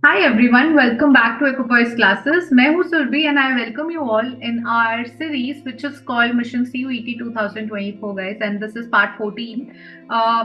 Hi everyone, welcome back to Equipoise Classes. मैं हूँ Surabhi and I welcome you all in our series which is called Mission CUET 2024 guys, and this is part 14.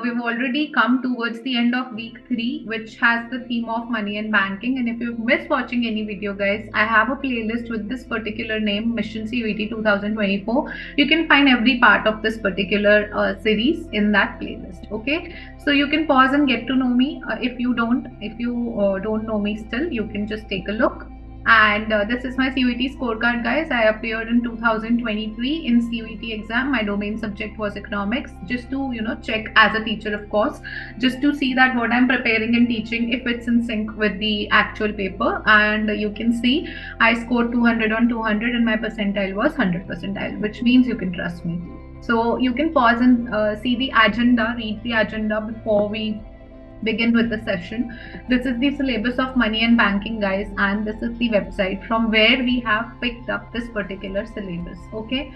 We've already come towards the end of week 3 which has the theme of money and banking, and if you've missed watching any video guys, I have a playlist with this particular name Mission CUET 2024. You can find every part of this particular series in that playlist. Okay, so you can pause and get to know me. If you don't know me still, you can just take a look. And this is my CUET scorecard, guys. I appeared in 2023 in CUET exam. My domain subject was economics, just to check as a teacher, of course, just to see that what I'm preparing and teaching if it's in sync with the actual paper. And you can see I scored 200 on 200, and my percentile was 100 percentile, which means you can trust me. So you can pause and see the agenda, read the agenda before we begin with the session. This is the syllabus of money and banking, guys, and this is the website from where we have picked up this particular syllabus. Okay,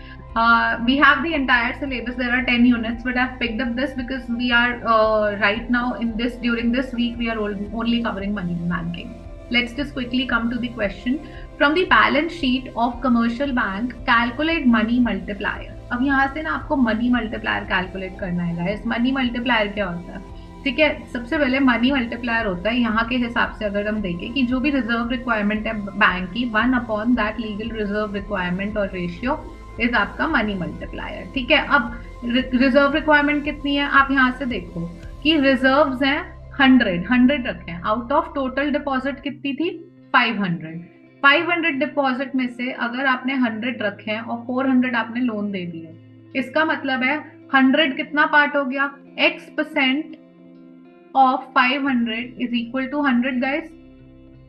we have the entire syllabus. There are 10 units, but I've picked up this because we are right now during this week we are only covering money and banking. Let's just quickly come to the question. From the balance sheet of commercial bank, calculate money multiplier. अब यहाँ से ना आपको money multiplier calculate करना है guys. Money multiplier क्या होता है? ठीक है, सबसे पहले मनी मल्टीप्लायर होता है यहाँ के हिसाब से अगर हम देखें कि जो भी रिजर्व रिक्वायरमेंट है बैंक की, 1 दैट लीगल रिजर्व रिक्वायरमेंट और रेशियो इज आपका मनी मल्टीप्लायर. ठीक है, अब रिजर्व रिक्वायरमेंट कितनी है आप यहाँ से देखो कि रिजर्व्स हैं 100 रखे हैं. आउट ऑफ टोटल डिपॉजिट कितनी थी? 500 डिपॉजिट में से अगर आपने 100 रखे हैं और 400 आपने लोन दे दिए, इसका मतलब है 100 कितना पार्ट हो गया? X% of 500 is equal to 100 guys.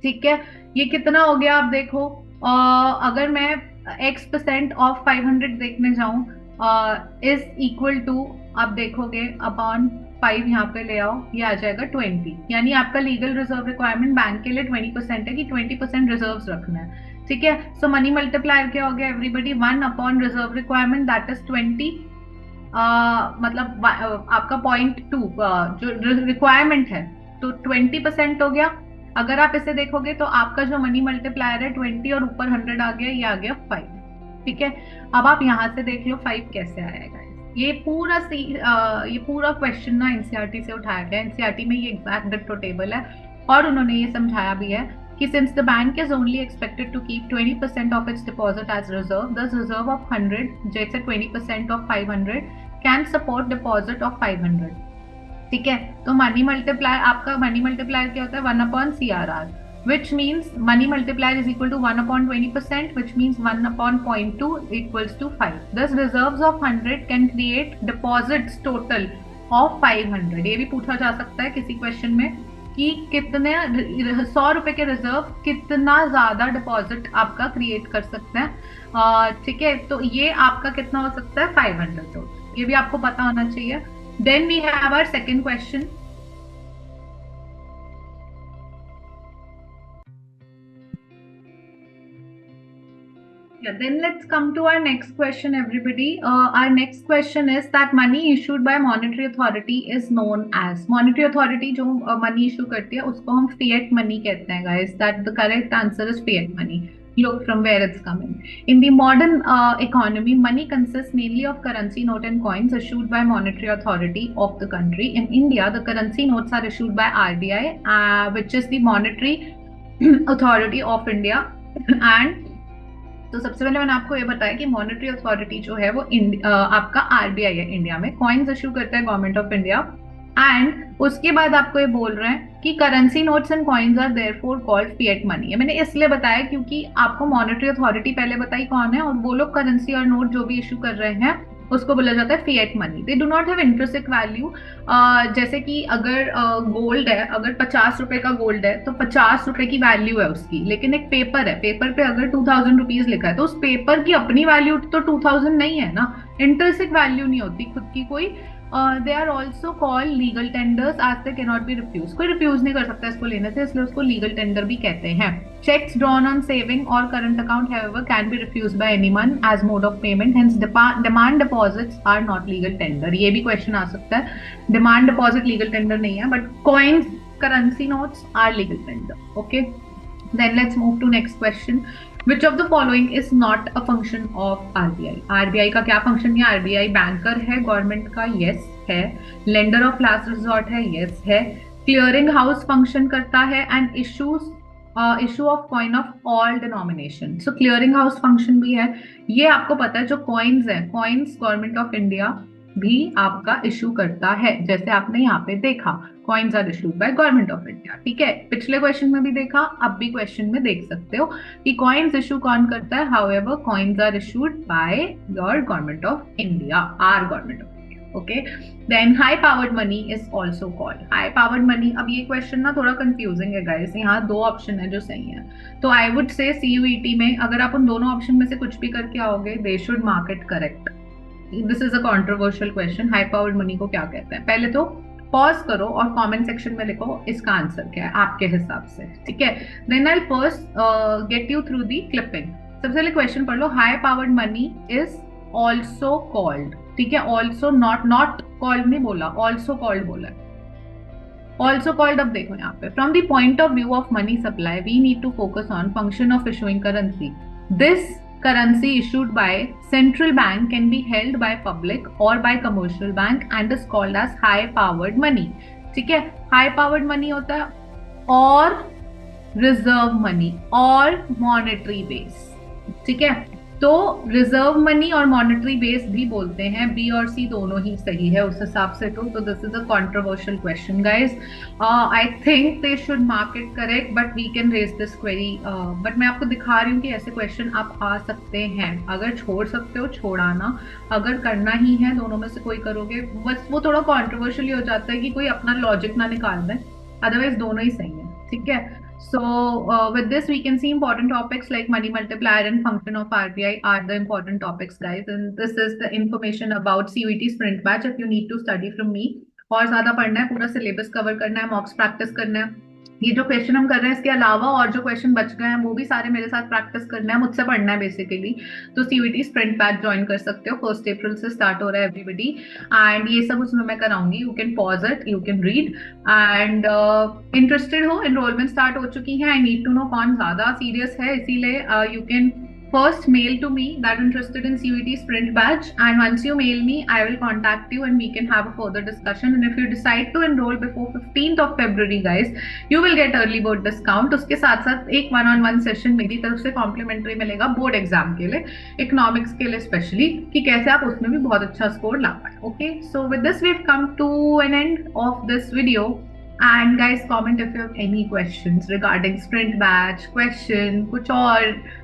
ठीक है, ये कितना हो गया आप देखो. अगर मैं X% ऑफ 500 देखने जाऊं इज इक्वल टू, आप देखोगे अपॉन 5 यहाँ पे ले आओ, ये आ जाएगा 20. यानी आपका लीगल रिजर्व रिक्वायरमेंट बैंक के लिए 20% है कि 20% रिजर्व रखना है. ठीक है, सो मनी मल्टीप्लायर क्या हो गया everybody? 1 upon reserve requirement that is 20. मतलब आपका 0.2 जो रिक्वायरमेंट है तो 20% हो गया. अगर आप इसे देखोगे तो आपका जो मनी मल्टीप्लायर है 20 और ऊपर 100 आ गया, ये आ गया 5. ठीक है, अब आप यहाँ से देख लो 5 कैसे आएगा. ये पूरा क्वेश्चन ना एनसीईआरटी से उठाया गया. एनसीईआरटी में ये एग्जैक्ट डिक्टो टेबल है और उन्होंने ये समझाया भी है कि since the bank is only expected to keep 20% of its deposit as reserve, the reserve of 100 जैसे 20% of 500 can support deposit of 500. ठीक है, तो मनी मल्टीप्लायर, आपका मनी मल्टीप्लायर क्या होता है? 1 upon CRR, which means money multiplier is equal to 1 upon 20%, which means 1 upon 0.2 equals to 5. Thus reserves of 100 can create deposits total of 500. ये भी पूछा जा सकता है किसी क्वेश्चन में कि कितने 100 रुपए के रिजर्व कितना ज्यादा डिपॉजिट आपका क्रिएट कर सकते हैं. ठीक है, तो ये आपका कितना हो सकता है? 500 टोटल. ये भी आपको पता होना चाहिए. Then we have our second question. Yeah, then let's come to our next question, everybody. Our next question is that money issued by monetary authority is known as. Monetary authority जो money issue करती है उसको हम fiat money कहते हैं, guys. That the correct answer is fiat money. Look from where it's coming. In the modern economy, money consists mainly of currency note and coins issued by monetary authority of the country. In India, the currency notes are issued by RBI, which is the monetary authority of India. And तो सबसे पहले मैंने आपको ये बताया कि monetary authority जो है वो आपका आरबीआई है इंडिया में. कॉइन्स इशू करता है गवर्नमेंट ऑफ इंडिया. एंड उसके बाद आपको ये बोल रहे हैं कि currency notes and coins are therefore called fiat money. मैंने इसलिए बताया क्योंकि आपको मॉनेटरी अथॉरिटी पहले बताई कौन है, और वो लोग करेंसी और नोट जो भी इशू कर रहे हैं उसको बोला जाता है fiat money. They do not have intrinsic value. जैसे कि अगर गोल्ड है, अगर 50 रुपए का गोल्ड है तो 50 रुपए की वैल्यू है उसकी, लेकिन एक पेपर है, पेपर पे अगर 2000 रुपीज लिखा है तो उस पेपर की अपनी वैल्यू तो 2000 नहीं है ना. इंट्रिंसिक वैल्यू नहीं होती खुद की कोई. They are also called legal tenders as they can not be refuse. कोई रिफ्यूज नहीं कर सकता इसको लेने से, इसलिए उसको लीगल टेंडर भी कहते हैं. चेक्स ड्रॉन ऑन सेविंग और current account however can be refused by anyone as mode of payment, hence demand deposits are not legal tender. ये भी क्वेश्चन आ सकता है. डिमांड डिपॉजिट लीगल टेंडर नहीं है, but coins currency notes are legal tender. Okay, then let's move to next question. Which of the following is not a function of RBI? RBI का क्या function है? RBI banker है government का, yes है. Lender of last resort है, yes है. Clearing house function करता है and issue of coin of all denomination. So clearing house function भी है. ये आपको पता है जो coins है, coins गवर्नमेंट ऑफ इंडिया भी आपका इशू करता है, जैसे आपने यहाँ पे देखा coins are issued by government of India. ठीक है, पिछले क्वेश्चन में भी देखा, अब भी क्वेश्चन में देख सकते हो कि कॉइन्स इशू कौन करता है. However coins are issued by your government of India, or government of India. Okay, then high powered money is also called. High powered money, अब ये क्वेश्चन ना थोड़ा कंफ्यूजिंग है गाइस. यहाँ दो ऑप्शन है जो सही है, तो आई वुड से CUET में अगर आप उन दोनों ऑप्शन में से कुछ भी करके आओगे, दे should mark it correct. This is a controversial question. High powered money को क्या कहते हैं? पहले तो पॉज करो और कमेंट सेक्शन में लिखो इसका आंसर क्या है आपके हिसाब से. ठीक है, then I first get you through the clipping. सबसे पहले क्वेश्चन पढ़ लो. High powered money is also called. ठीक है, ऑल्सो नॉट कॉल्ड नहीं बोला, ऑल्सो कॉल्ड बोला. ऑल्सो कॉल्ड, अब देखो यहाँ पे, from the point of view of money supply we need to focus on function of issuing currency. This currency issued by central bank can be held by public or by commercial bank and is called as high powered money. ठीक है, high powered money होता है और reserve money और monetary base. ठीक है, तो reserve money और मॉनेटरी बेस भी बोलते हैं. बी और सी दोनों ही सही है उस हिसाब से. तो this is a controversial question guys. I think they should mark it correct, but we can raise this query. But मैं आपको दिखा रही हूँ कि ऐसे क्वेश्चन आप आ सकते हैं. अगर छोड़ सकते हो छोड़ाना, अगर करना ही है दोनों में से कोई करोगे. बस वो थोड़ा कॉन्ट्रोवर्शियल हो जाता है कि कोई अपना लॉजिक ना निकाल दें, अदरवाइज दोनों ही सही है. ठीक है, so with this we can see important topics like money multiplier and function of RBI are the important topics guys, and this is the information about CUET sprint batch. If you need to study from me और ज्यादा पढ़ना है, पूरा syllabus cover करना है, मॉक्स practice करना है, ये जो क्वेश्चन हम कर रहे हैं इसके अलावा और जो क्वेश्चन बच गए हैं वो भी सारे मेरे साथ प्रैक्टिस करना है, मुझसे पढ़ना है बेसिकली. तो CUET स्प्रिंट बैच ज्वाइन कर सकते हो. 1 अप्रैल से स्टार्ट हो रहा है एवरीबडी, एंड ये सब उसमें मैं कराऊंगी. You can pause it, you can read, and interested हो, एनरोलमेंट स्टार्ट हो चुकी है. आई नीड टू नो कौन ज्यादा सीरियस है, इसीलिए you can first mail to me that interested in CUET sprint batch, and once you mail me I will contact you and we can have a further discussion. And if you decide to enroll before 15th of February guys, you will get early board discount. उसके साथ साथ एक 1-on-1 session मेरी तरफ से complementary मिलेगा board exam के लिए, इकोनॉमिक्स के लिए स्पेशली, कि कैसे आप उसमें भी बहुत अच्छा स्कोर ला पाए. Okay, so with this we have come to an end of this video. And guys, comment if you have any questions regarding sprint batch, question,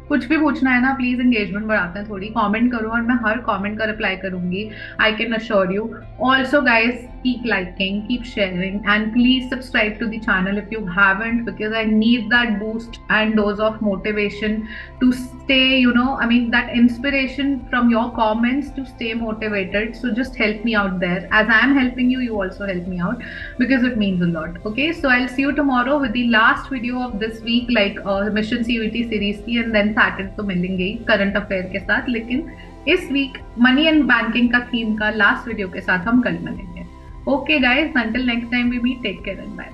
कुछ भी पूछना है ना, प्लीज एंगेजमेंट बढ़ाते हैं थोड़ी. कमेंट करो और मैं हर कमेंट का रिप्लाई करूंगी. I can assure you. Also guys, keep liking, keep sharing, and please subscribe to the channel if you haven't, because I need that boost and dose of motivation to stay, I mean that inspiration from your comments to stay motivated. So just help me out there. As I am helping you, you also help me out, because it means a lot. Okay, so I'll see you tomorrow with the last video of this week, like Mission CUET series की, and then Saturday तो मिलेंगे ही current affair के साथ. लेकिन इस week money and banking का theme का last video के साथ हम कल मिलेंगे. Okay guys, until next time we meet, take care and bye.